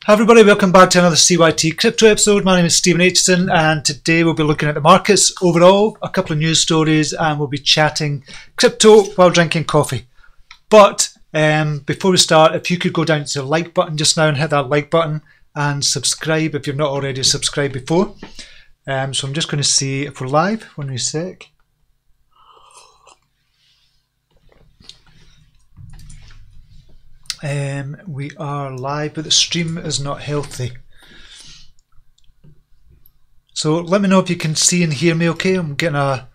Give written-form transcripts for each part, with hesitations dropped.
Hi everybody, welcome back to another CYT-Crypto episode. My name is Stephen Aitchison and today we'll be looking at the markets overall, a couple of news stories, and we'll be chatting crypto while drinking coffee. But before we start, if you could go down to the like button just now and hit that like button and subscribe if you've not already subscribed before. So I'm just going to see if we're live. One sec. We are live, but the stream is not healthy. So let me know if you can see and hear me okay. I'm getting a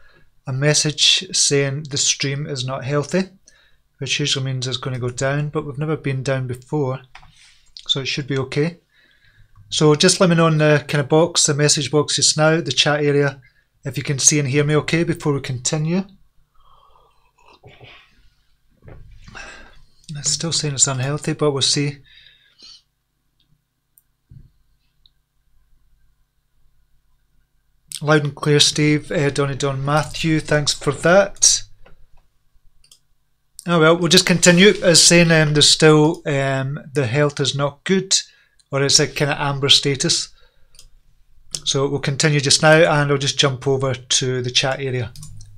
message saying the stream is not healthy, which usually means it's going to go down, but we've never been down before, so it should be okay. So just let me know in the kind of box, the message box just now, the chat area, if you can see and hear me okay before we continue. It's still saying it's unhealthy, but we'll see. Loud and clear, Steve. Don Matthew, thanks for that. Oh well, we'll just continue as saying there's still the health is not good, or it's a kind of amber status. So we'll continue just now, and I'll just jump over to the chat area.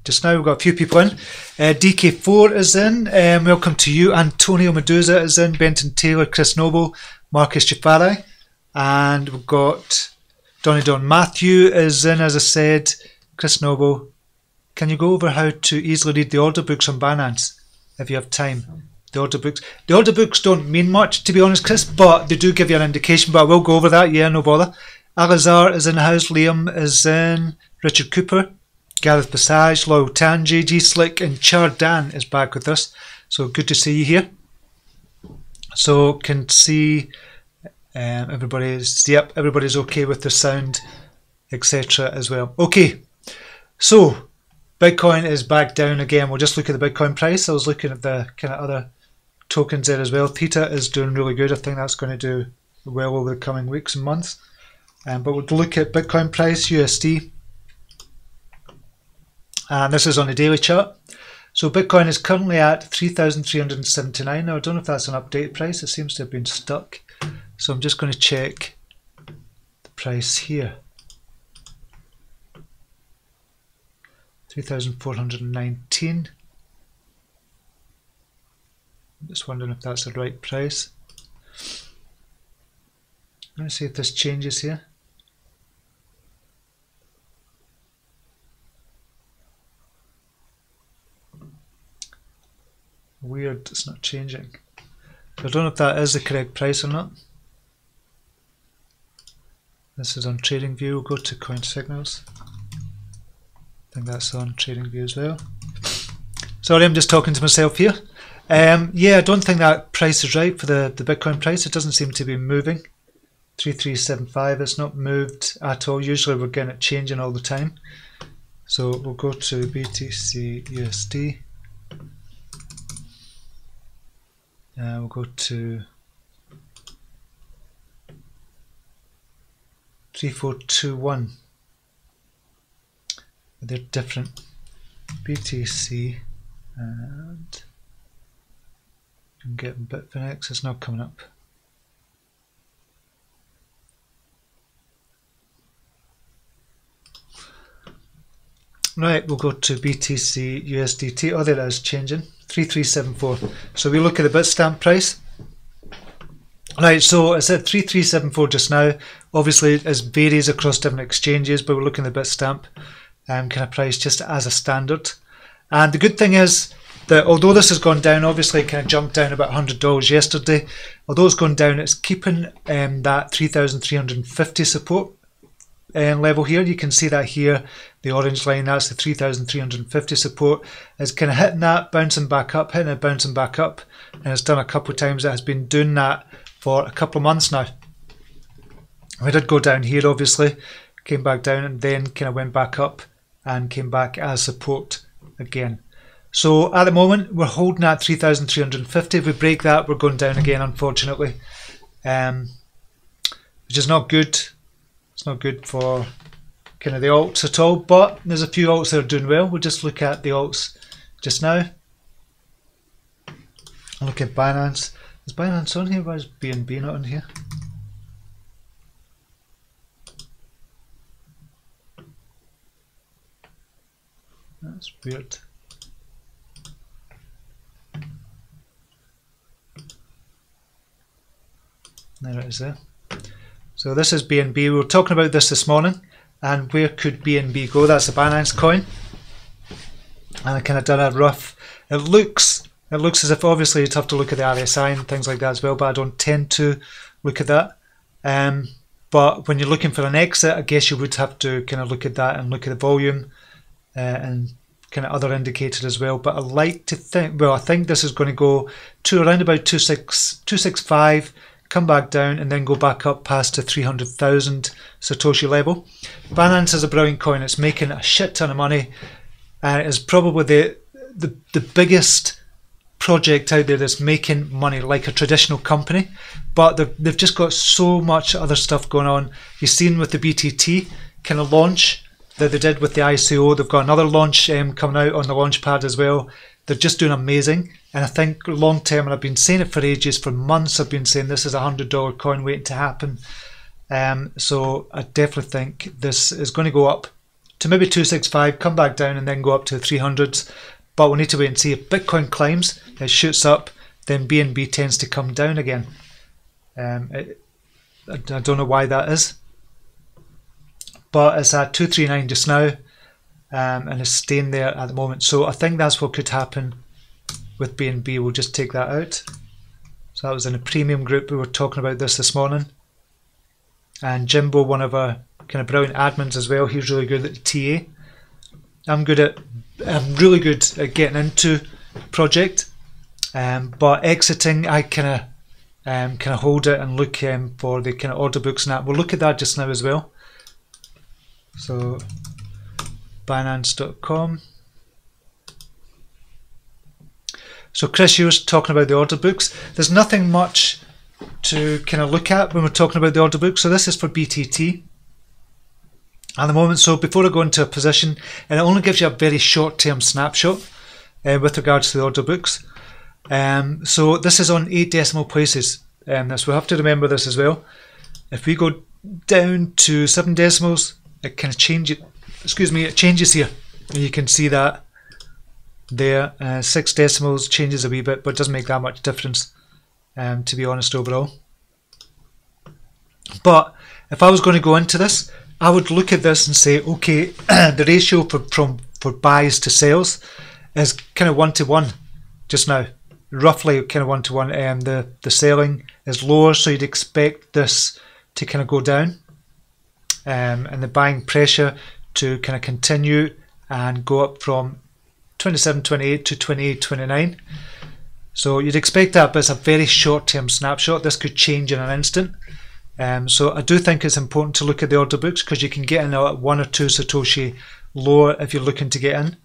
Just now we've got a few people in. DK4 is in. Welcome to you. Antonio Medusa is in. Benton Taylor, Chris Noble, Marcus Jafari. And we've got Don Matthew is in, as I said. Chris Noble. Can you go over how to easily read the order books on Binance if you have time? The order books. The order books don't mean much, to be honest, Chris, but they do give you an indication. But I will go over that. Yeah, no bother. Alizar is in the house. Liam is in. Richard Cooper. Gareth Passage, Loyal Tan, JG Slick, and Chardan is back with us. So good to see you here. So can see everybody's okay with the sound, etc. as well. Okay, so Bitcoin is back down again. We'll just look at the Bitcoin price. I was looking at the kind of other tokens there as well. Theta is doing really good. I think that's going to do well over the coming weeks and months. But we'll look at Bitcoin price, USD. And this is on the daily chart. So Bitcoin is currently at 3,379. Now I don't know if that's an updated price. It seems to have been stuck. So I'm just going to check the price here. 3,419. I'm just wondering if that's the right price. Let me see if this changes here. Weird, it's not changing. So I don't know if that is the correct price or not. This is on TradingView. We'll go to Coin Signals. I think that's on TradingView as well. Sorry, I'm just talking to myself here. Yeah, I don't think that price is right for the Bitcoin price. It doesn't seem to be moving. 3375, it's not moved at all. Usually we're getting it changing all the time. So we'll go to BTC USD. We'll go to 3421. They're different. BTC, and you can get Bitfinex. It's not coming up. Right, we'll go to BTC USDT. Oh, there it is, changing. 3374. So we look at the Bitstamp price. Right, so I said 3374 just now. Obviously, it varies across different exchanges, but we're looking at the Bitstamp kind of price just as a standard. And the good thing is that although this has gone down, obviously it kind of jumped down about $100 yesterday. Although it's gone down, it's keeping that 3,350 support level here. You can see that here, the orange line, that's the 3,350 support. It's kind of hitting that, bouncing back up, hitting it, bouncing back up, and it's done a couple of times. It has been doing that for a couple of months now. We did go down here, obviously, came back down and then kind of went back up and came back as support again. So at the moment we're holding at 3,350. If we break that, we're going down again, unfortunately, which is not good. It's not good for kind of the alts at all, but there's a few alts that are doing well. We'll just look at the alts just now. I'll look at Binance. Is Binance on here? Why is BNB not on here? That's weird. There it is there. So this is BNB. We were talking about this morning, and where could BNB go? That's a Binance coin, and I kind of done a rough. It looks as if obviously you'd have to look at the RSI and things like that as well, but I don't tend to look at that. But when you're looking for an exit, I guess you would have to kind of look at that and look at the volume and kind of other indicators as well. But I like to think, well, I think this is going to go to around about 265. Come back down and then go back up past the 300,000 Satoshi level. Binance is a brilliant coin. It's making a shit ton of money. It's probably the biggest project out there that's making money like a traditional company. But they've just got so much other stuff going on. You've seen with the BTC kind of launch that they did with the ICO. They've got another launch coming out on the launch pad as well. They're just doing amazing, and I think long term, and I've been saying it for ages, for months I've been saying this is a $100 coin waiting to happen. So I definitely think this is going to go up to maybe 265, come back down and then go up to the 300s. But we need to wait and see. If Bitcoin climbs, it shoots up, then BNB tends to come down again. I don't know why that is. But it's at 239 just now. And it's staying there at the moment. So I think that's what could happen with BNB. We'll just take that out. So that was in a premium group. We were talking about this morning. And Jimbo, one of our kind of brilliant admins as well, he's really good at the TA. I'm really good at getting into project, but exiting, I kind of hold it and look for the kind of order books and that. We'll look at that just now as well. So Binance.com. So Chris, you were talking about the order books. There's nothing much to kind of look at when we're talking about the order book. So this is for BTT at the moment. So before I go into a position, and it only gives you a very short-term snapshot with regards to the order books. So this is on 8 decimal places. So we have to remember this as well. If we go down to 7 decimals, it kind of changes. Excuse me, it changes here, and you can see that there. 6 decimals changes a wee bit, but it doesn't make that much difference, to be honest, overall. But if I was going to go into this, I would look at this and say, okay, the ratio for buys to sales is kind of 1 to 1 just now, roughly kind of 1 to 1. The selling is lower, so you'd expect this to kind of go down, and the buying pressure to kind of continue and go up from 27.28 to 28.29. So you'd expect that, but it's a very short-term snapshot. This could change in an instant. So I do think it's important to look at the order books, because you can get in at 1 or 2 Satoshi lower if you're looking to get in,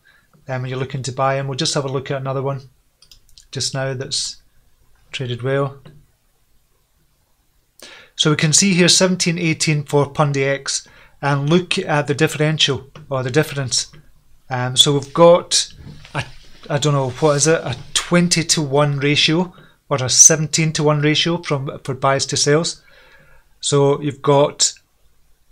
and you're looking to buy in. We'll just have a look at another one just now that's traded well. So we can see here 17.18 for Pundy X. And look at the differential, or the difference. So we've got, I don't know, what is it, a 20 to 1 ratio, or a 17 to 1 ratio for buys to sales. So you've got,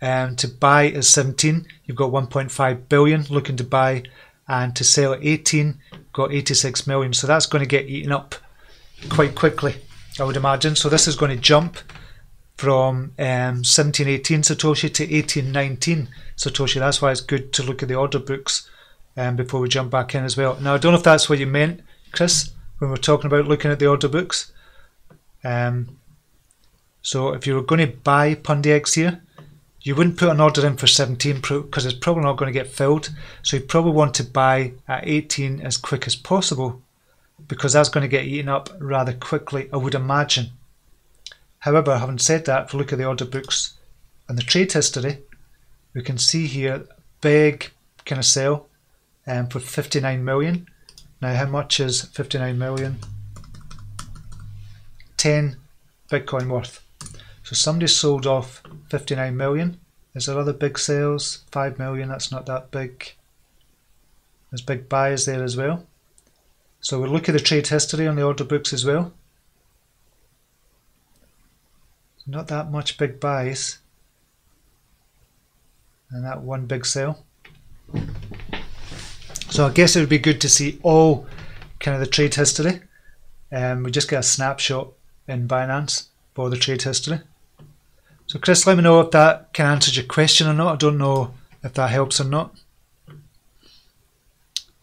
to buy is 17, you've got 1.5 billion looking to buy, and to sell at 18, you've got 86 million. So that's going to get eaten up quite quickly, I would imagine. So this is going to jump from 1718 Satoshi to 1819 Satoshi. That's why it's good to look at the order books before we jump back in as well. Now, I don't know if that's what you meant, Chris, when we're talking about looking at the order books. So if you were going to buy Pundy X here, you wouldn't put an order in for 17 because it's probably not going to get filled. So you probably want to buy at 18 as quick as possible, because that's going to get eaten up rather quickly, I would imagine. However, having said that, if we look at the order books and the trade history, we can see here big kind of sell for 59 million. Now, how much is 59 million? 10 Bitcoin worth. So somebody sold off 59 million. Is there other big sales? 5 million, that's not that big. There's big buys there as well. So we'll look at the trade history on the order books as well. Not that much big buys, and that one big sell. So So I guess it would be good to see all kind of the trade history. We just get a snapshot in Binance for the trade history. So Chris, let me know if that can answer your question or not. I don't know if that helps or not.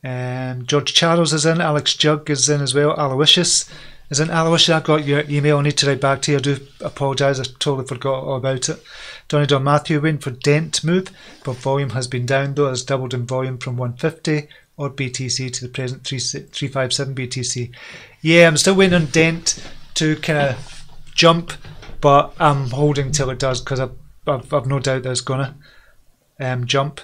George Charles is in, Alex Jug is in as well, Aloysius is in. Aloysius, I got your email, I need to write back to you. I do apologise, I totally forgot all about it. Donny Don Matthew waiting for Dent move, but volume has been down though, has doubled in volume from 150 or BTC to the present 357 BTC. Yeah, I'm still waiting on Dent to kind of jump, but I'm holding till it does because I've no doubt that it's gonna jump,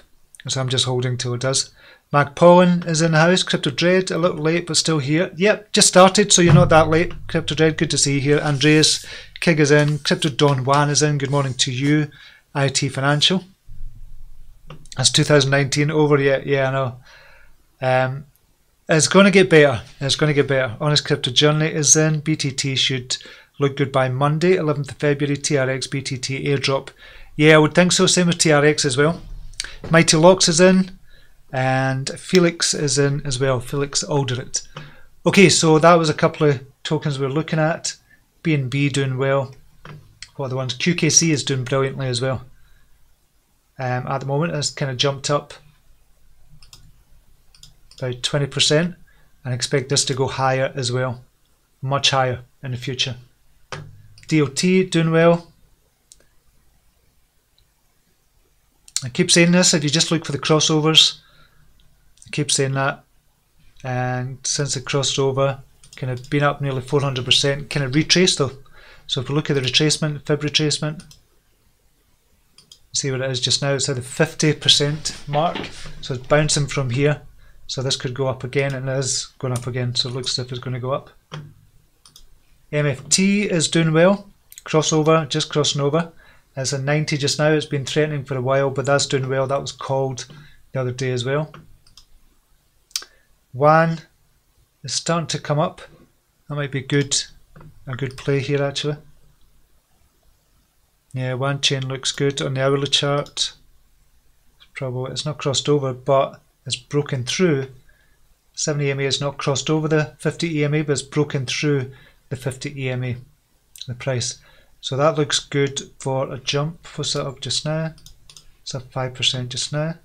so I'm just holding till it does. Mac Pollen is in the house. Crypto Dread, a little late but still here. Yep, just started, so you're not that late. Crypto Dread, good to see you here. Andreas Kig is in. Crypto Don Juan is in. Good morning to you. IT Financial. That's 2019 over yet. Yeah, I know. It's going to get better. It's going to get better. Honest Crypto Journey is in. BTT should look good by Monday, 11th of February. TRX BTT airdrop. Yeah, I would think so. Same with TRX as well. Mighty Locks is in. And Felix is in as well, Felix Alderett. Okay, so that was a couple of tokens we were looking at. BNB doing well. What are the ones? QKC is doing brilliantly as well. At the moment, it's kind of jumped up about 20%. And I expect this to go higher as well. Much higher in the future. DOT doing well. I keep saying this, if you just look for the crossovers, keep saying that, and since it crossed over, kind of been up nearly 400%, kind of retraced though. So if we look at the retracement, fib retracement, see what it is just now. It's at the 50% mark, so it's bouncing from here. So this could go up again, and it is going up again. So it looks as if it's going to go up. MFT is doing well. Crossover, just crossing over. It's a 90 just now. It's been threatening for a while, but that's doing well. That was called the other day as well. WAN is starting to come up. That might be a good play here actually. Yeah, WAN chain looks good on the hourly chart. It's not crossed over, but it's broken through. 70 EMA is not crossed over the 50 EMA, but it's broken through the 50 EMA, the price. So that looks good for a jump. What's that up just now? It's up 5% just now.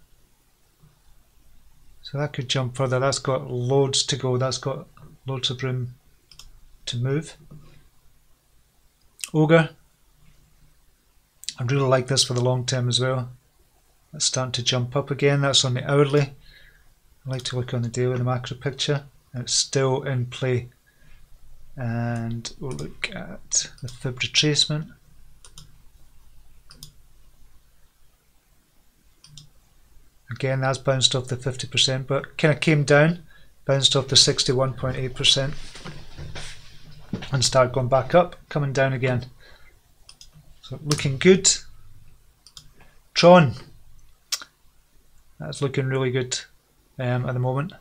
So that could jump further. That's got loads to go. That's got loads of room to move. Ogre. I really like this for the long term as well. That's starting to jump up again. That's on the hourly. I like to look on the daily, the macro picture. And it's still in play. And we'll look at the fib retracement. Again, that's bounced off the 50%, but kind of came down, bounced off the 61.8%, and started going back up, coming down again. So looking good. Tron, that's looking really good at the moment.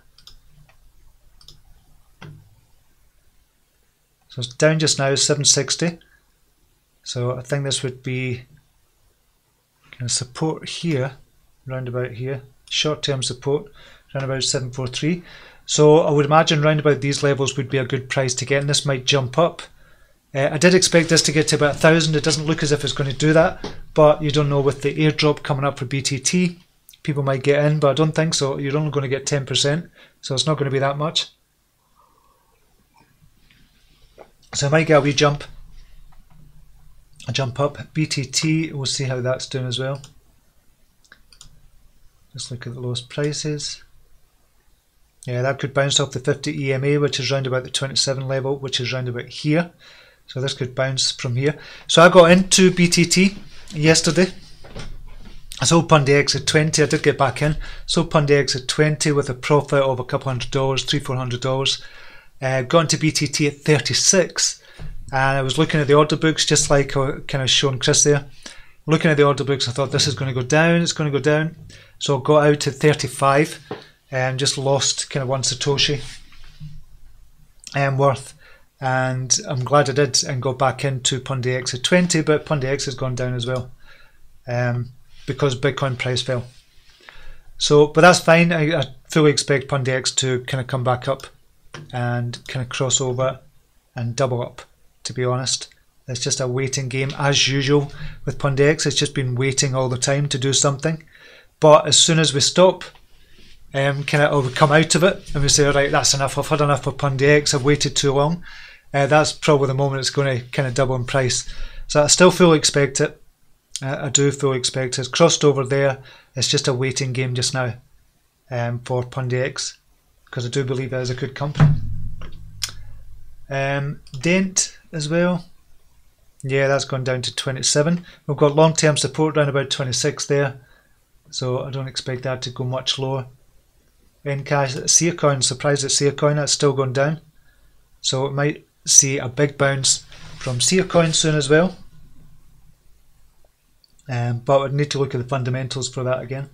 So it's down just now, 760. So I think this would be kind of support here. Round about here, short-term support, around about 743. So I would imagine round about these levels would be a good price to get, and this might jump up. I did expect this to get to about 1,000. It doesn't look as if it's going to do that, but you don't know with the airdrop coming up for BTT. People might get in, but I don't think so. You're only going to get 10%, so it's not going to be that much. So I might get a wee jump. A jump up. BTT, we'll see how that's doing as well. Let's look at the lowest prices. Yeah, that could bounce off the 50 EMA, which is round about the 27 level, which is round about here. So this could bounce from here. So I got into BTT yesterday. I sold PundyX at 20. I did get back in. Sold PundyX at 20 with a profit of a couple $100, $300-400. Got into BTT at 36. And I was looking at the order books, just like I kind of shown Chris there. Looking at the order books, I thought this is going to go down. It's going to go down. So I got out to 35 and just lost kind of one Satoshi worth. And I'm glad I did and got back into PundyX at 20, but PundyX has gone down as well because Bitcoin price fell. So, but that's fine. I fully expect PundiX to kind of come back up and kind of cross over and double up, to be honest. It's just a waiting game as usual with PundiX. It's just been waiting all the time to do something. But as soon as we stop, or we come out of it and we say, all right, that's enough. I've had enough of PundiX. I've waited too long. That's probably the moment it's going to kind of double in price. So I still fully expect it. I do fully expect it. It's crossed over there. It's just a waiting game just now for PundiX, because I do believe it is a good company. Dent as well. Yeah, that's gone down to 27. We've got long-term support around about 26 there, so I don't expect that to go much lower. Encash, Seacoin, surprised at Seacoin, that's still going down. So it might see a big bounce from Seacoin soon as well. But I'd need to look at the fundamentals for that again.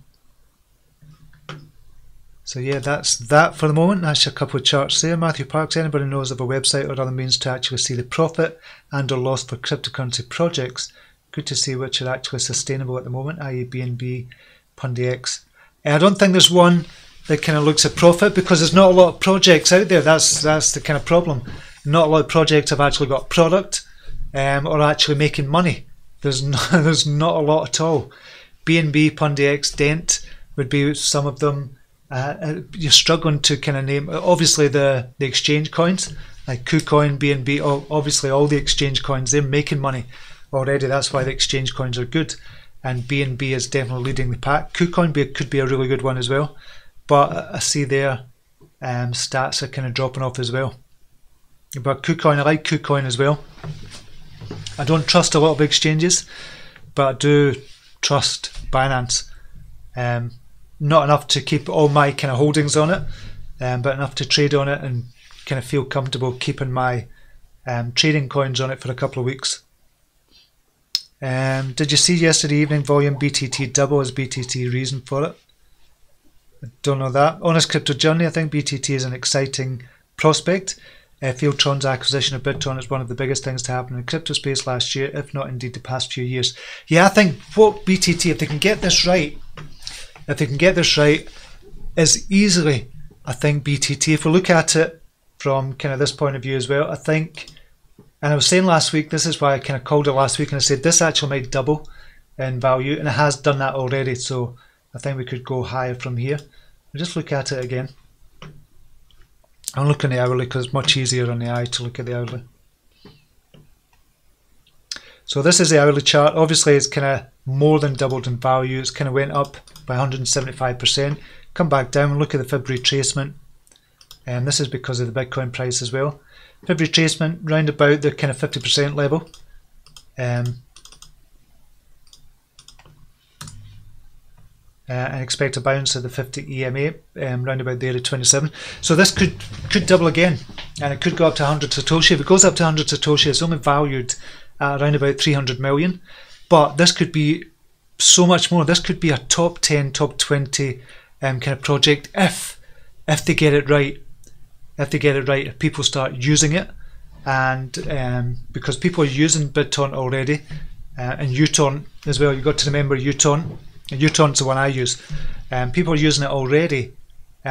So yeah, that's that for the moment. That's a couple of charts there. Matthew Parks, anybody knows of a website or other means to actually see the profit and or loss for cryptocurrency projects? Good to see which are actually sustainable at the moment, i.e. BNB, PundiX. I don't think there's one that kind of looks at profit, because there's not a lot of projects out there. That's the kind of problem. Not a lot of projects have actually got product or actually making money. There's not a lot at all. BNB, PundiX, Dent would be some of them. You're struggling to kind of name, obviously the exchange coins like KuCoin, BNB, obviously all the exchange coins, they're making money already. That's why the exchange coins are good, and BNB is definitely leading the pack. KuCoin could be a really good one as well, but I see their stats are kind of dropping off as well. But KuCoin, I like KuCoin as well. I don't trust a lot of exchanges, but I do trust Binance. Not enough to keep all my kind of holdings on it, but enough to trade on it and kind of feel comfortable keeping my trading coins on it for a couple of weeks. Did you see yesterday evening volume BTT double? As BTT reason for it? I don't know that. Honest Crypto Journey, I think BTT is an exciting prospect. Fieldtron's acquisition of BitTron is one of the biggest things to happen in the crypto space last year, if not indeed the past few years. Yeah, I think what BTT, if they can get this right, is easily, I think BTT, if we look at it from kind of this point of view as well, I think, and I was saying last week, this is why I kind of called it last week, and I said this actually might double in value, and it has done that already, so I think we could go higher from here. I'll just look at it again. I'll look on the hourly because it's much easier on the eye to look at the hourly. So this is the hourly chart. Obviously it's kind of more than doubled in value. It's kind of went up by 175%. Come back down, look at the February retracement. And this is because of the Bitcoin price as well. February retracement round about the kind of 50% level. And expect a bounce of the 50 EMA round about there at 27. So this could double again, and it could go up to 100 Satoshi. If it goes up to 100 Satoshi, it's only valued at around about 300 million. But this could be so much more. This could be a top 10, top 20 kind of project if they get it right. If people start using it, and because people are using BitTron already, and Uton as well. You've got to remember Uton. And Uton's the one I use. People are using it already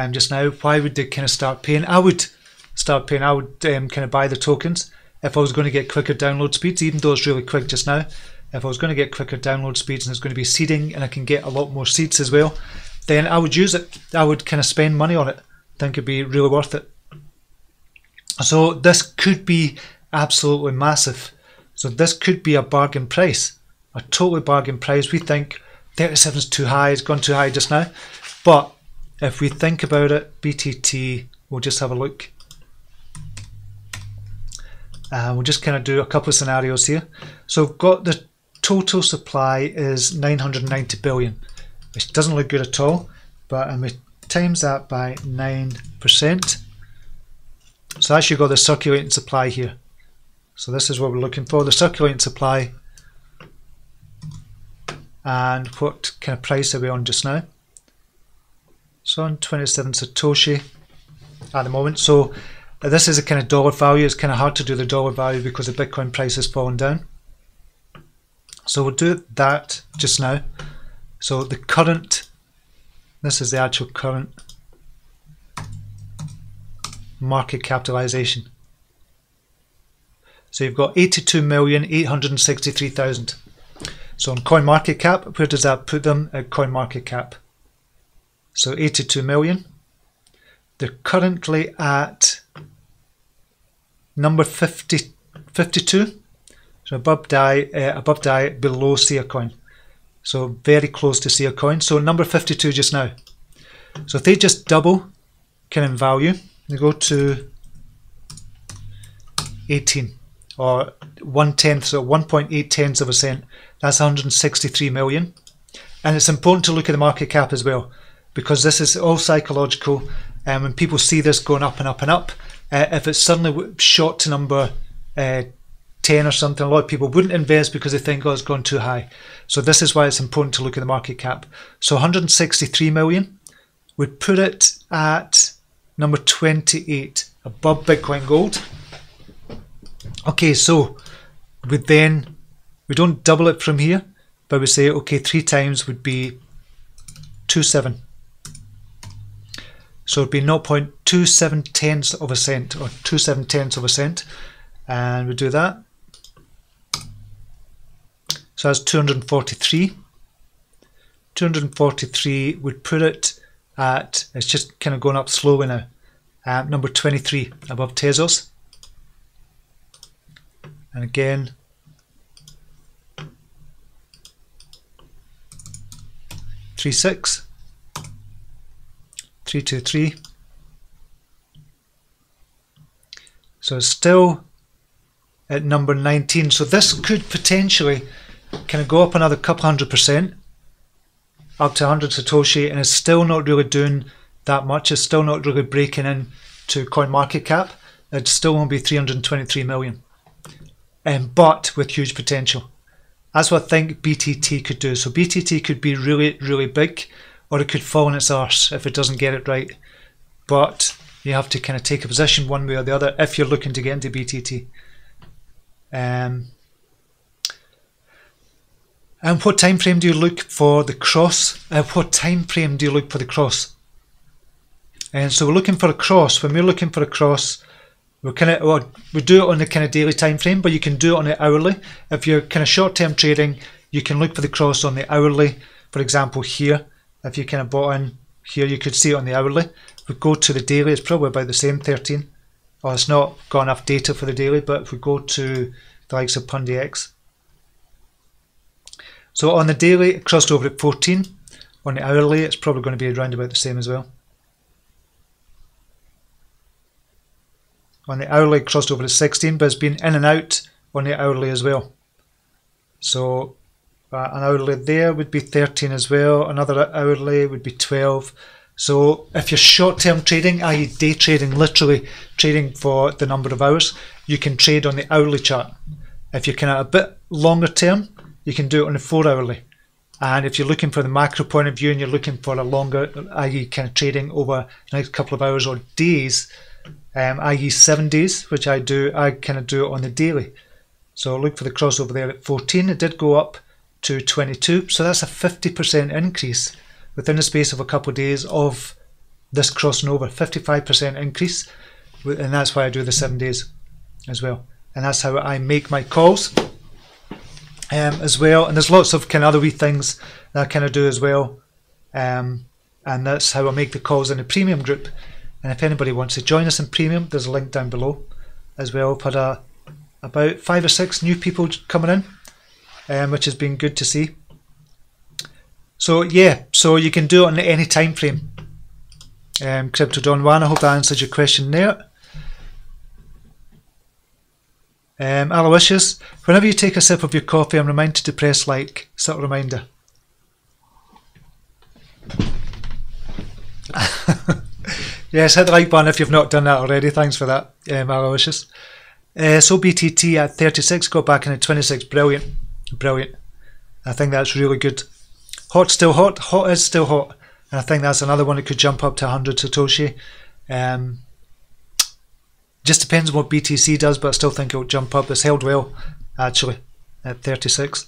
just now. Why would they kind of start paying? I would start paying. I would kind of buy the tokens if I was going to get quicker download speeds, even though it's really quick just now. If I was going to get quicker download speeds and it's going to be seeding and I can get a lot more seeds as well, then I would use it. I would kind of spend money on it. I think it'd be really worth it. So this could be absolutely massive. So this could be a bargain price, a totally bargain price. We think 37 is too high, it's gone too high just now. But if we think about it, BTT, we'll just have a look. We'll just kind of do a couple of scenarios here. So we've got the total supply is 990 billion, which doesn't look good at all. But and we times that by 9%. So actually got the circulating supply here. So this is what we're looking for, the circulating supply. And what kind of price are we on just now? So on 27 Satoshi at the moment. So this is a kind of dollar value. It's kind of hard to do the dollar value because the Bitcoin price has fallen down. So we'll do that just now. So the current This is the actual current market capitalization. So you've got 82,863,000. So on CoinMarketCap, where does that put them? At CoinMarketCap. So 82 million. They're currently at number 52. So above DAI, below CYT-Coin. So very close to CYT-Coin. So number 52 just now. So if they just double kind of value, they go to 18 or 1/10, so 1.8 tenths of a cent. That's 163 million. And it's important to look at the market cap as well, because this is all psychological. And when people see this going up and up and up, if it's suddenly shot to number 10 or something, a lot of people wouldn't invest because they think, oh, it's gone too high. So this is why it's important to look at the market cap. So 163 million would put it at number 28, above Bitcoin Gold. Okay, so we don't double it from here, but we say, okay, 3 times would be 27. So it'd be 0.27 tenths of a cent, or 27 tenths of a cent. And we do that. So that's 243. 243 would put it at, it's just kind of going up slowly now, number 23, above Tezos. And again, $3.6, $3.23. So it's still at number 19. So this could potentially kind of go up another couple 100%, up to 100 Satoshi, and it's still not really doing that much. It's still not really breaking in to CoinMarketCap. It still won't be 323 million. But with huge potential. That's what I think BTT could do. So BTT could be really, really big, or it could fall on its arse if it doesn't get it right. But you have to kind of take a position one way or the other if you're looking to get into BTT. And what time frame do you look for the cross? What time frame do you look for the cross? And so we're looking for a cross. When we're looking for a cross, we do it on the kind of daily time frame, but you can do it on the hourly. If you're kind of short-term trading, you can look for the cross on the hourly. For example, here, if you kind of bought in here, you could see it on the hourly. If we go to the daily, it's probably about the same, 13. Well, it's not got enough data for the daily, but if we go to the likes of PundiX. So on the daily, it crossed over at 14. On the hourly, it's probably going to be around about the same as well. On the hourly, it crossed over at 16, but it's been in and out on the hourly as well. So an hourly there would be 13 as well. Another hourly would be 12. So if you're short-term trading, i.e. day trading, literally trading for the number of hours, you can trade on the hourly chart. If you're kind of a bit longer term, you can do it on the 4 hourly. And if you're looking for the macro point of view and you're looking for a longer, i.e. kind of trading over the next couple of hours or days, i.e. 7 days, which I kind of do it on the daily. So look for the crossover there at 14. It did go up to 22, so that's a 50% increase within the space of a couple of days of this crossing over. 55% increase, and that's why I do the 7 days as well. And that's how I make my calls as well. And there's lots of kind of other wee things that I kind of do as well. And that's how I make the calls in the premium group. And if anybody wants to join us in premium, there's a link down below as well. I've had about 5 or 6 new people coming in, which has been good to see. So yeah, so you can do it on any time frame. Crypto Don Juan, I hope that answers your question there. Aloysius, whenever you take a sip of your coffee, I'm reminded to press like. Subtle reminder. Yes, hit the like button if you've not done that already. Thanks for that, Aloysius. So BTT at 36, got back in at 26. Brilliant. Brilliant. I think that's really good. Hot, still hot. Hot is still hot. And I think that's another one that could jump up to 100 Satoshi. Just depends on what BTC does, but I still think it will jump up. It's held well, actually, at 36.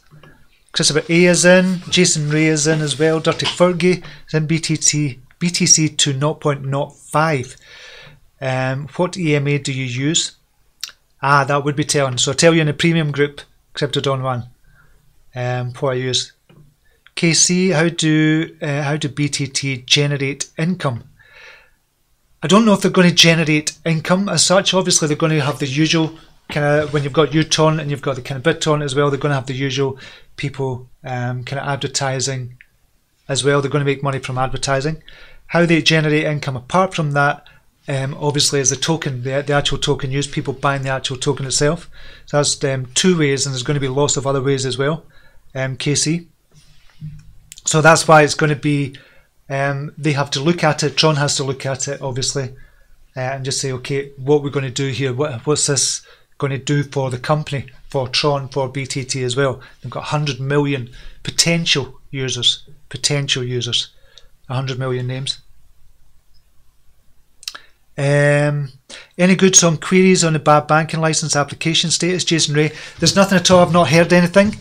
Christopher A is in, Jason Ray is in as well, Dirty Fergie is in BTC to 0.05. What EMA do you use? That would be telling. So I'll tell you in the premium group, Crypto Don 1, what I use. KC, how do BTT generate income? I don't know if they're going to generate income as such. Obviously, they're going to have the usual kind of, when you've got Uton and you've got the kind of BitTorrent as well, they're going to have the usual people kind of advertising as well. They're going to make money from advertising. How they generate income apart from that, obviously, is the token, the actual token used, people buying the actual token itself. So that's 2 ways, and there's going to be lots of other ways as well, KC. So that's why it's going to be, they have to look at it, Tron has to look at it, obviously, and just say, okay, what we're going to do here, what's this going to do for the company, for Tron, for BTT as well. They've got 100 million potential users, 100 million names. Any goods on queries on the bad banking license application status, Jason Ray? There's nothing at all. I've not heard anything.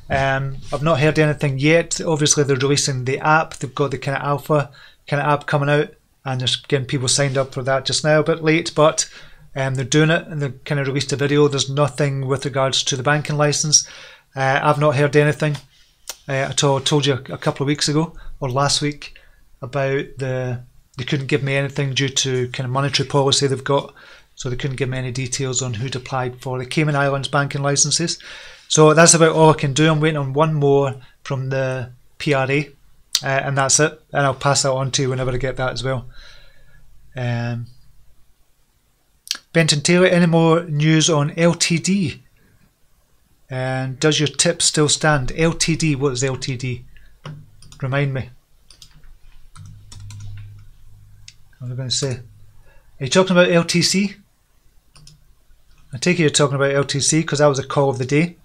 I've not heard anything yet. Obviously, they're releasing the app. They've got the kind of alpha kind of app coming out, and there's getting people signed up for that just now. A bit late, but they're doing it, and they've kind of released a video. There's nothing with regards to the banking license. I've not heard anything at all. I told you a couple of weeks ago or last week about they couldn't give me anything due to kind of monetary policy they've got, so they couldn't give me any details on who'd applied for the Cayman Islands banking licenses. So that's about all I can do. I'm waiting on one more from the PRA, and that's it. And I'll pass that on to you whenever I get that as well. Benton Taylor, any more news on LTD? And does your tip still stand? LTD, what is LTD? Remind me. What was I going to say? Are you talking about LTC? I take it you're talking about LTC because that was a call of the day.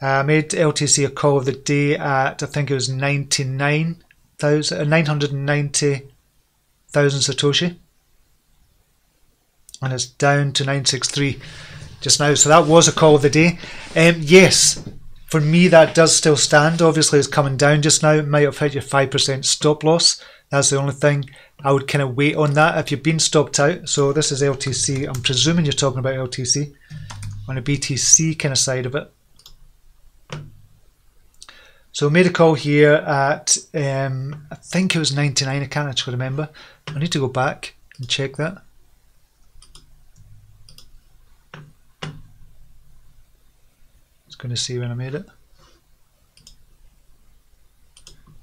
I made LTC a call of the day at, I think it was 990,000 Satoshi. And it's down to 963 just now. So that was a call of the day. Yes, for me that does still stand. Obviously it's coming down just now. It might have hit your 5% stop loss. That's the only thing. I would kind of wait on that if you've been stopped out. So this is LTC. I'm presuming you're talking about LTC on the BTC kind of side of it. So I made a call here at, I think it was 99. I can't actually remember. I need to go back and check that. Just going to see when I made it.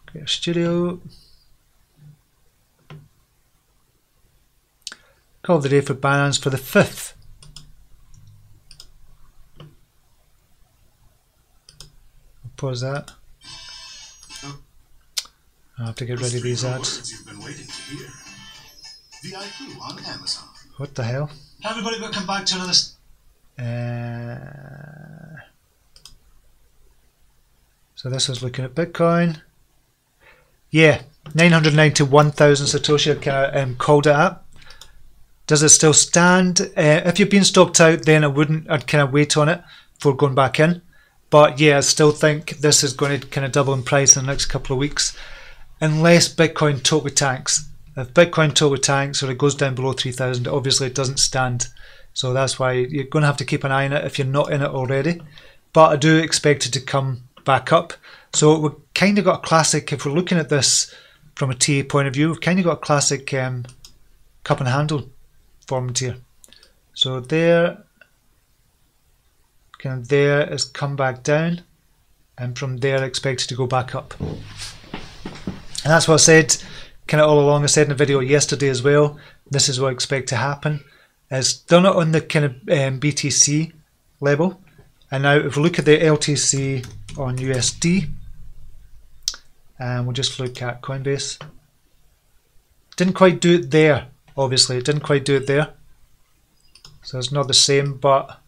Okay, studio. Call of the day for Binance for the 5th. I'll pause that. I'll have to get rid of these ads. What the hell? Everybody will come back to another. So this was looking at Bitcoin. Yeah, 991,000 Satoshi. I kind of called it at. Does it still stand? If you've been stopped out, then I'd kind of wait on it before going back in. But yeah, I still think this is going to kind of double in price in the next couple of weeks, unless Bitcoin totally tanks. If Bitcoin totally tanks or it goes down below 3,000, obviously it doesn't stand. So that's why you're going to have to keep an eye on it if you're not in it already. But I do expect it to come back up. So we've kind of got a classic, if we're looking at this from a TA point of view, we've kind of got a classic cup and handle formed here. So there, kind of there has come back down, and from there expected to go back up. And that's what I said kind of all along. I said in a video yesterday as well, this is what I expect to happen. It's done it on the kind of BTC level, and now if we look at the LTC on USD, and we'll just look at Coinbase, didn't quite do it there. Obviously it didn't quite do it there, so it's not the same, but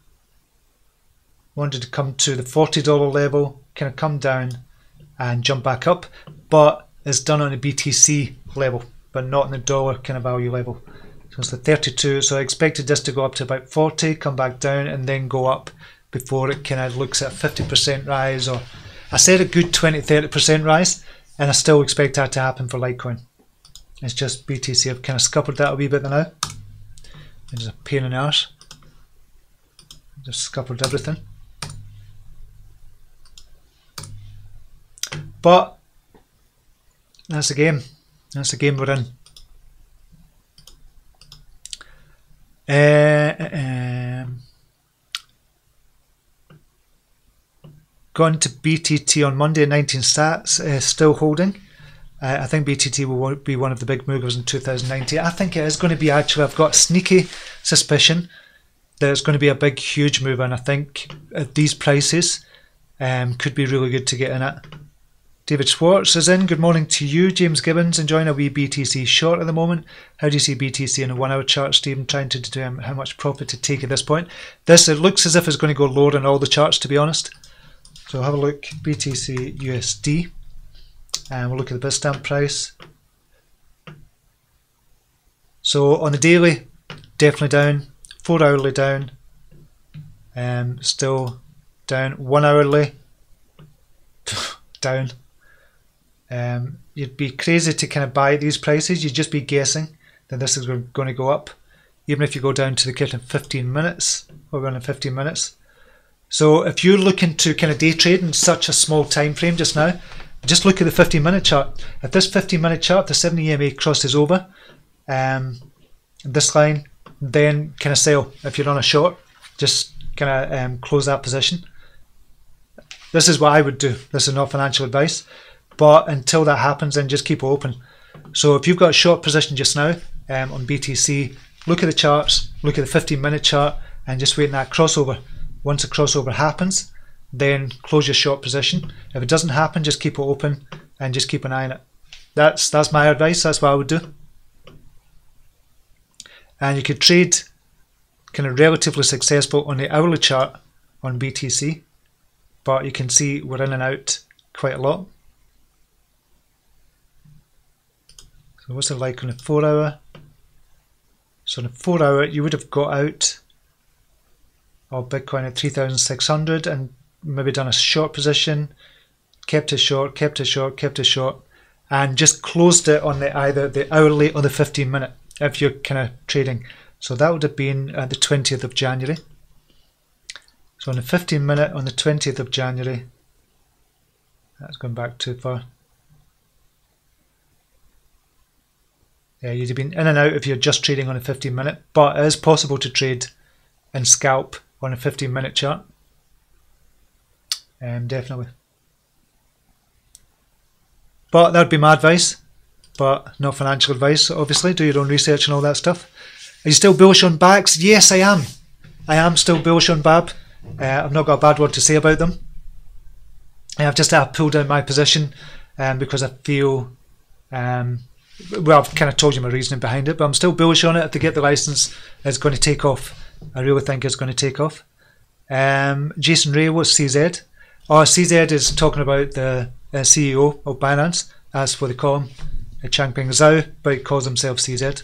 wanted to come to the $40 level, kind of come down and jump back up, but it's done on a BTC level but not in the dollar kind of value level. So it's the 32, so I expected this to go up to about 40, come back down and then go up before it kind of looks at 50% rise, or I said a good 20-30% rise, and I still expect that to happen for Litecoin. It's just BTC. I've kind of scuppered that a wee bit now. It's a pain in the arse. Just scuppered everything. But that's the game. That's the game we're in. Gone to BTT on Monday, 19 sats, still holding. I think BTT will be one of the big movers in 2019. I think it is going to be, actually, I've got a sneaky suspicion that it's going to be a big, huge move, and I think at these prices could be really good to get in it. David Schwartz is in. Good morning to you. James Gibbons, enjoying a wee BTC short at the moment. How do you see BTC in a 1 hour chart, Stephen? Trying to determine how much profit to take at this point. It looks as if it's going to go lower on all the charts, to be honest. So have a look, BTC USD, and we'll look at the Bitstamp price. So on the daily, definitely down. 4 hourly down, still down. 1 hourly down. You'd be crazy to kind of buy at these prices. You'd just be guessing that this is going to go up, even if you go down to the kind of 15 minutes. We're going to 15 minutes. So if you're looking to kind of day trade in such a small time frame just now, just look at the 15-minute chart. If this 15-minute chart, the 70 EMA crosses over this line, then kind of sell. If you're on a short, just kind of close that position. This is what I would do. This is not financial advice, but until that happens, then just keep it open. So if you've got a short position just now on BTC, look at the charts, look at the 15-minute chart, and just wait in that crossover. Once a crossover happens, then close your short position. If it doesn't happen, just keep it open and just keep an eye on it. That's my advice. That's what I would do. And you could trade kind of relatively successful on the hourly chart on BTC, but you can see we're in and out quite a lot. So what's it like on the 4 hour? So on the 4 hour, you would have got out of Bitcoin at 3,600 and maybe done a short position, kept it short, kept it short, kept it short, and just closed it on either the hourly or the 15-minute if you're kind of trading. So that would have been the 20th of January. So on the 15-minute on the 20th of January, that's going back too far. Yeah, you'd have been in and out if you're just trading on a 15-minute, but it is possible to trade and scalp on a 15-minute chart. Definitely. But that would be my advice, but not financial advice, obviously. Do your own research and all that stuff. Are you still bullish on BACs? Yes, I am. I am still bullish on BAB. I've not got a bad word to say about them. I've just pulled down my position because I feel, well, I've kind of told you my reasoning behind it, but I'm still bullish on it. If they get the license, it's going to take off. I really think it's going to take off. Jason Ray, what's CZ? Oh, CZ is talking about the CEO of Binance. That's what they call him, Changpeng Zhao, but he calls himself CZ.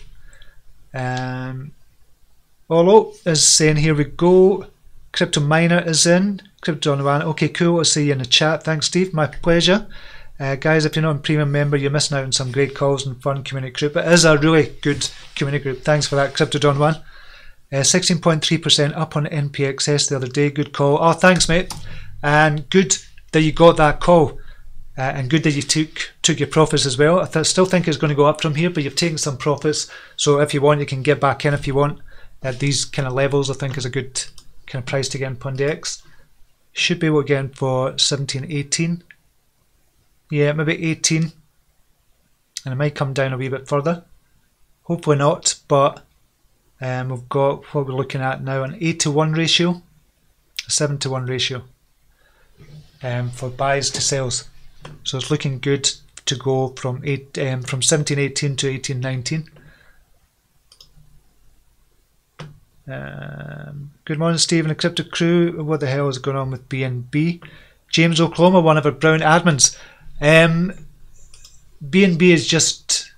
Olo is saying, here we go. Crypto Miner is in. Crypto Donovan. Okay, cool. I'll see you in the chat. Thanks, Steve. My pleasure. Guys, if you're not a premium member, you're missing out on some great calls and fun community group. It is a really good community group. Thanks for that, Crypto Donovan. 16.3% up on NPXS the other day. Good call. Oh, thanks, mate. And good that you got that call. And good that you took your profits as well. I still think it's going to go up from here, but you've taken some profits. So if you want, you can get back in if you want. At these kind of levels, I think is a good kind of price to get in PundX. Should be able to get in for 17, 18. Yeah, maybe 18. And it might come down a wee bit further. Hopefully not, but we've got what we're looking at now, an 8-to-1 ratio, a 7-to-1 ratio for buys to sells. So it's looking good to go from 17.18 to 18.19. Good morning, Stephen, the crypto crew. What the hell is going on with BNB? James Oklahoma, one of our brown admins. BNB is just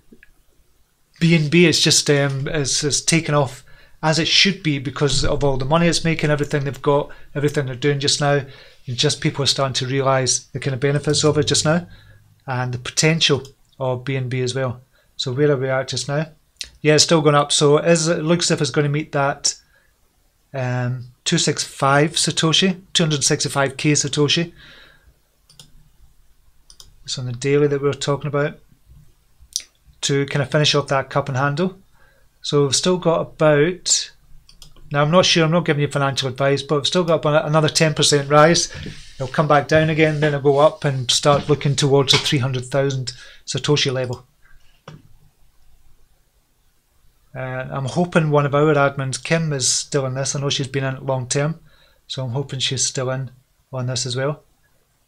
is taken off as it should be because of all the money it's making, everything they've got, everything they're doing just now. and just people are starting to realise the kind of benefits of it just now, and the potential of BNB as well. So where are we at just now? Yeah, it's still going up. So it looks as if it's going to meet that 265 Satoshi, 265k Satoshi. It's on the daily that we were talking about, to kind of finish off that cup and handle. So we've still got about, now I'm not sure, I'm not giving you financial advice, but we've still got about another 10% rise. It'll come back down again, then it'll go up and start looking towards the 300,000 Satoshi level. I'm hoping one of our admins, Kim, is still in this. I know she's been in it long term, so I'm hoping she's still in on this as well.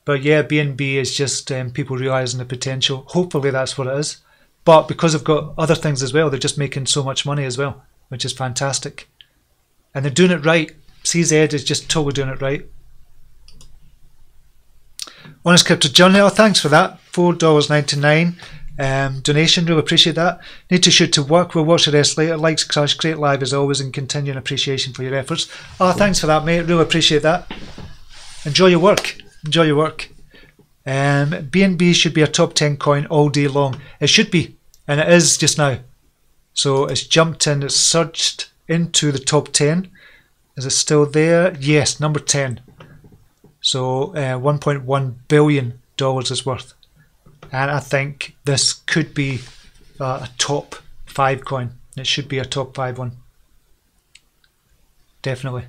But yeah, BNB is just people realising the potential. Hopefully that's what it is. But because they've got other things as well, they're just making so much money as well, which is fantastic. And they're doing it right. CZ is just totally doing it right. Honest Crypto Johnny, oh, thanks for that. $4.99 donation, really appreciate that. Need to shoot to work, we'll watch the rest later. Likes, crush, great live as always, and continuing appreciation for your efforts. Oh, thanks for that, mate, really appreciate that. Enjoy your work, enjoy your work. BNB should be a top 10 coin all day long. It should be, and it is just now. So it's jumped in, it's surged into the top 10. Is it still there? Yes, number 10. So $1.1 billion is worth. And I think this could be a top 5 coin. It should be a top 5 one. Definitely.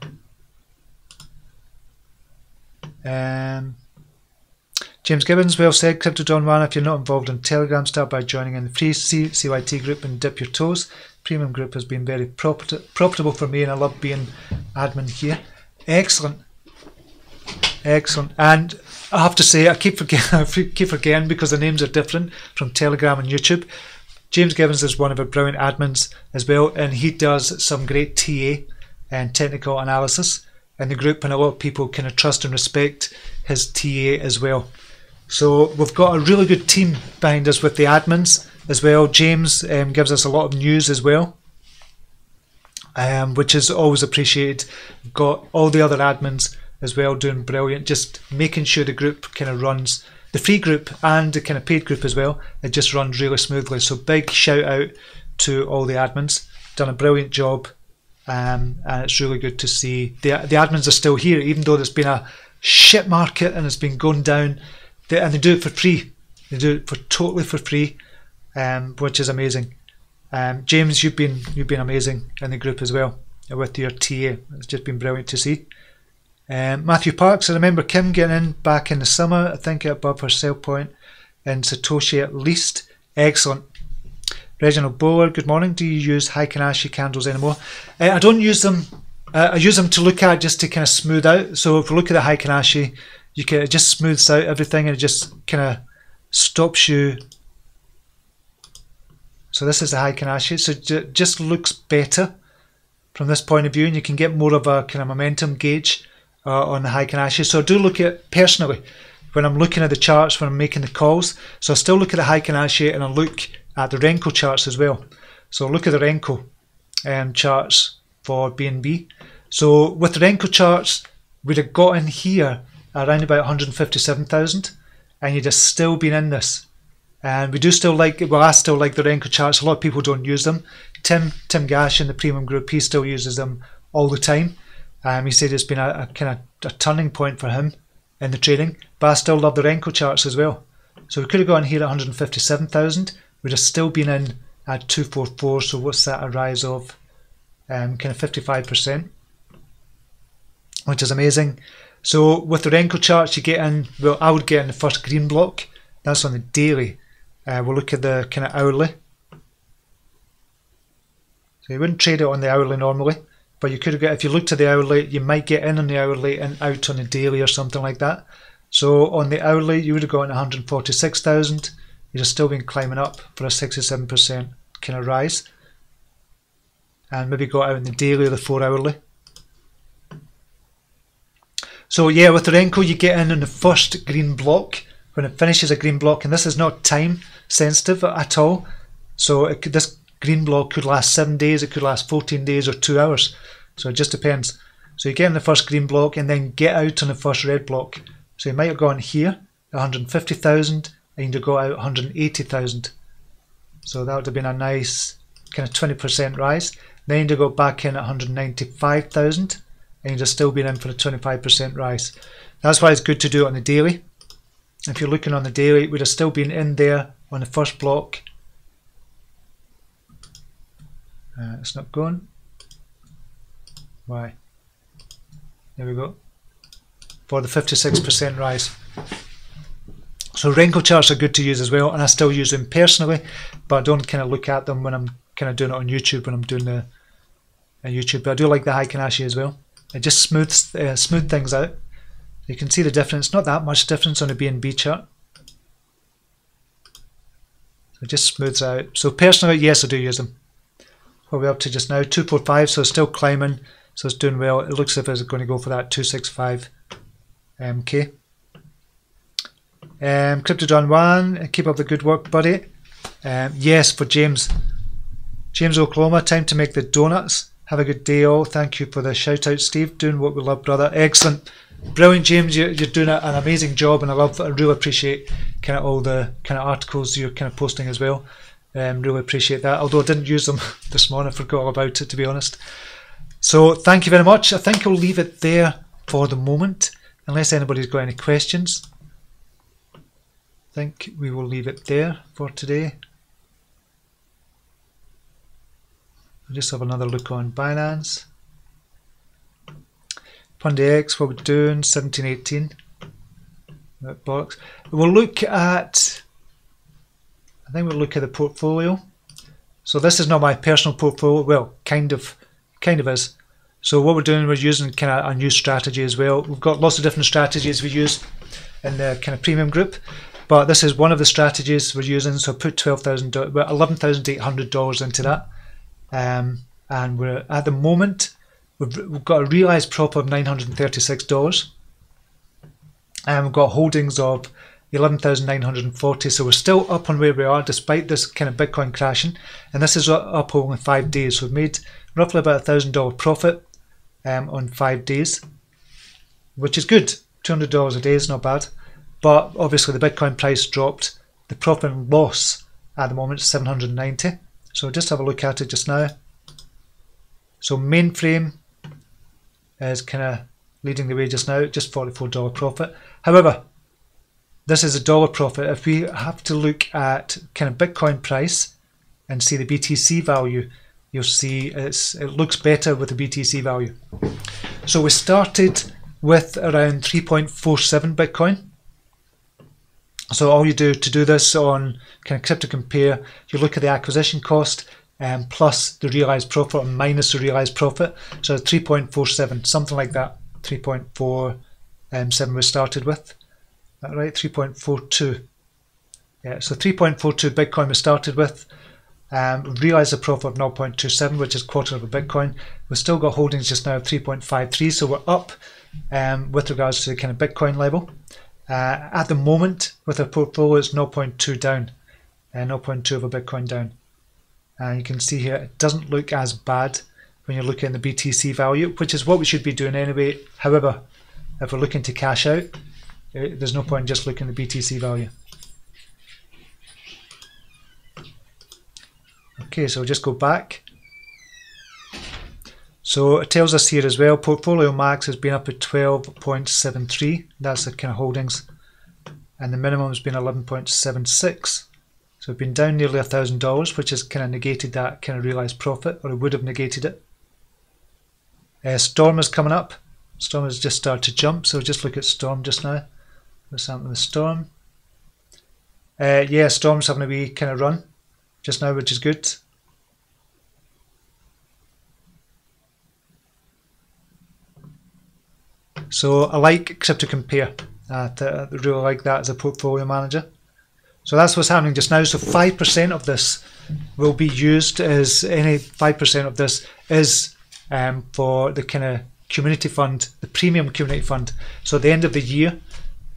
James Gibbons, well said. Crypto Don Juan, if you're not involved in Telegram, start by joining in the free CYT group and dip your toes. Premium group has been very profitable for me, and I love being admin here. Excellent. Excellent. And I have to say, I keep forgetting because the names are different from Telegram and YouTube. James Gibbons is one of our brilliant admins as well, and he does some great TA and technical analysis in the group, and a lot of people kind of trust and respect his TA as well. So we've got a really good team behind us with the admins as well. James gives us a lot of news as well, which is always appreciated. We've got all the other admins as well doing brilliant, just making sure the group kind of runs, the free group and the kind of paid group as well, it just runs really smoothly. So big shout out to all the admins, done a brilliant job, and it's really good to see the admins are still here, even though there's been a shit market and it's been going down, and they do it for free. They do it for totally for free, which is amazing. James, you've been amazing in the group as well with your TA. It's just been brilliant to see. Matthew Parks, I remember Kim getting in back in the summer, I think above her sell point in Satoshi at least. Excellent. Reginald Bowler, good morning. Do you use Heikin-Ashi candles anymore? I don't use them. I use them to look at, just to kind of smooth out. So if you look at the Heikin-Ashi, it just smooths out everything, and it just kind of stops you. So this is the Heikin-Ashi. So it just looks better from this point of view, and you can get more of a kind of momentum gauge on the Heikin-Ashi. So I do look at, personally, when I'm looking at the charts, when I'm making the calls, so I still look at the Heikin-Ashi, and I look at the Renko charts as well. So look at the Renko charts for BNB. So with the Renko charts, we'd have got in here around about 157,000, and you'd have still been in this. And we do still like, well, I still like the Renko charts. A lot of people don't use them. Tim Gash in the premium group, he still uses them all the time. He said it's been a kind of a turning point for him in the trading, but I still love the Renko charts as well. So we could have gone here at 157,000. We'd have still been in at 244. So what's that? A rise of kind of 55%, which is amazing. So with the Renko charts, you get in. Well, I would get in the first green block. That's on the daily. We'll look at the kind of hourly. So you wouldn't trade it on the hourly normally, but you could get, if you looked at the hourly, you might get in on the hourly and out on the daily or something like that. So on the hourly, you would have gotten 146,000. You'd have still been climbing up for a 67% kind of rise, and maybe got out in the daily or the 4 hourly. So yeah, with the Renko, you get in on the first green block when it finishes a green block, and this is not time sensitive at all. So this green block could last 7 days, it could last 14 days or 2 hours. So it just depends. So you get in the first green block and then get out on the first red block. So you might have gone here, 150,000, and you go out 180,000. So that would have been a nice kind of 20% rise. Then you'd go back in at 195,000, and you'd have still been in for a 25% rise. That's why it's good to do it on the daily. If you're looking on the daily, we'd have still been in there on the first block. It's not going. Why? There we go. For the 56% rise. So Renko charts are good to use as well, and I still use them personally, but I don't kind of look at them when I'm kind of doing it on YouTube, when I'm doing the YouTube. But I do like the Heikin Ashi as well. It just smooths things out. You can see the difference, not that much difference on the BNB chart. So it just smooths out. So personally, yes, I do use them. What are we up to just now? 245, so it's still climbing, so it's doing well. It looks as if it's going to go for that 265 K. Crypto John 1, keep up the good work, buddy. Yes, for James Oklahoma, time to make the donuts. Have a good day all. Thank you for the shout out, Steve. Doing what we love, brother. Excellent. Brilliant, James. You're doing an amazing job, and I really appreciate kind of all the kind of articles you're kind of posting as well. Really appreciate that. Although I didn't use them this morning, I forgot all about it, to be honest. So thank you very much. I think I'll leave it there for the moment, unless anybody's got any questions. I think we will leave it there for today. I'll just have another look on Binance. PundyX, what we're doing, 1718. Box. We'll look at, I think we'll look at the portfolio. So this is not my personal portfolio, well, kind of is. So what we're doing, we're using kind of a new strategy as well. We've got lots of different strategies we use in the kind of premium group, but this is one of the strategies we're using. So I put $11,800 into that, and we're at the moment we've got a realized profit of $936, and we've got holdings of 11,940. So we're still up on where we are despite this kind of Bitcoin crashing, and this is up only 5 days. So we've made roughly about $1,000 profit on 5 days, which is good. $200 a day is not bad, but obviously the Bitcoin price dropped. The profit and loss at the moment is 790. So just have a look at it just now. So mainframe is kind of leading the way just now, just $44 profit. However, this is a dollar profit. If we have to look at kind of Bitcoin price and see the BTC value, you'll see it looks better with the BTC value. So we started with around 3.47 Bitcoin. So all you do to do this on kind of Crypto Compare, you look at the acquisition cost plus the realized profit or minus the realized profit. So 3.47, something like that. 3.47 we started with. Is that right? 3.42. Yeah, so 3.42 Bitcoin we started with. Realized a profit of 0.27, which is a quarter of a Bitcoin. We've still got holdings just now of 3.53, so we're up with regards to the kind of Bitcoin level. At the moment, with our portfolio, it's 0.2 down, 0.2 of a Bitcoin down. You can see here, it doesn't look as bad when you're looking at the BTC value, which is what we should be doing anyway. However, if we're looking to cash out, there's no point just looking at the BTC value. Okay, so we'll just go back. So it tells us here as well, portfolio max has been up at 12.73. That's the kind of holdings. And the minimum has been 11.76. So we've been down nearly $1,000, which has kind of negated that kind of realized profit, or it would have negated it. Storm is coming up. Storm has just started to jump, so just look at Storm just now. What's happening with Storm? Yeah, Storm's having a wee kind of run just now, which is good. So I like Crypto Compare. I really like that as a portfolio manager. So that's what's happening just now. So 5% of this will be used as any 5% of this is for the kind of community fund, the premium community fund. So at the end of the year,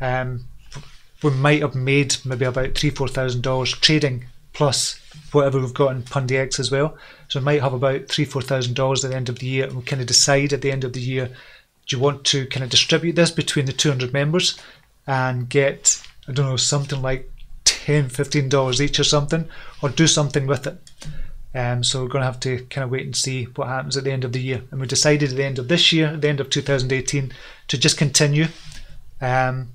we might have made maybe about $3,000-4,000 trading plus whatever we've got in Pundy X as well. So we might have about $3,000-4,000 at the end of the year, and we'll kind of decide at the end of the year, do you want to kind of distribute this between the 200 members and get, I don't know, something like $10-15 each or something, or do something with it. So we're going to have to kind of wait and see what happens at the end of the year. And we decided at the end of this year, at the end of 2018, to just continue. And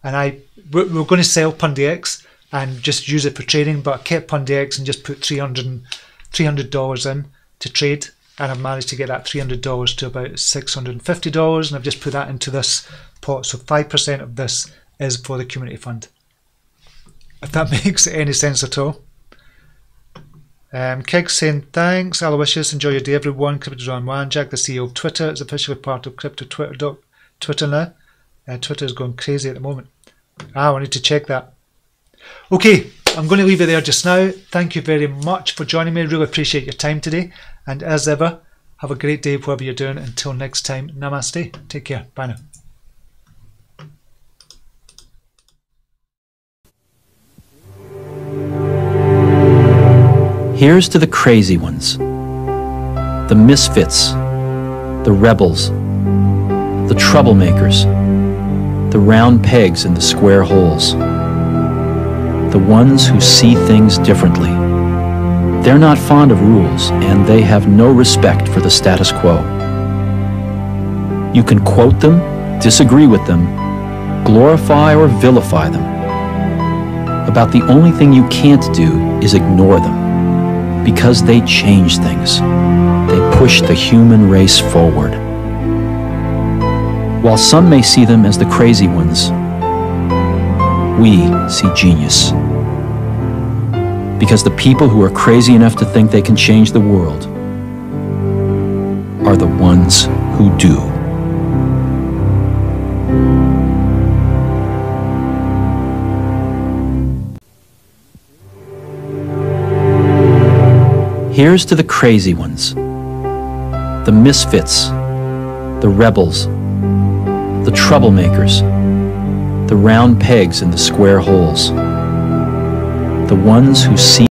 we're going to sell Pundy X and just use it for trading, but I kept Pundy X and just put $300 in to trade, and I've managed to get that $300 to about $650, and I've just put that into this pot. So 5% of this is for the community fund, if that makes any sense at all. Keg saying thanks, Aloysius, enjoy your day everyone. Crypto's on one. Jack, the CEO of Twitter, is officially part of Twitter now. Twitter is going crazy at the moment. I need to check that. Okay, I'm going to leave it there just now. Thank you very much for joining me. Really appreciate your time today. And as ever, have a great day whatever you're doing. Until next time, namaste. Take care. Bye now. Here's to the crazy ones, the misfits, the rebels, the troublemakers, the round pegs in the square holes, the ones who see things differently. They're not fond of rules, and they have no respect for the status quo. You can quote them, disagree with them, glorify or vilify them. About the only thing you can't do is ignore them. Because they change things. They push the human race forward. While some may see them as the crazy ones, we see genius. Because the people who are crazy enough to think they can change the world are the ones who do. Here's to the crazy ones, the misfits, the rebels, the troublemakers, the round pegs in the square holes, the ones who see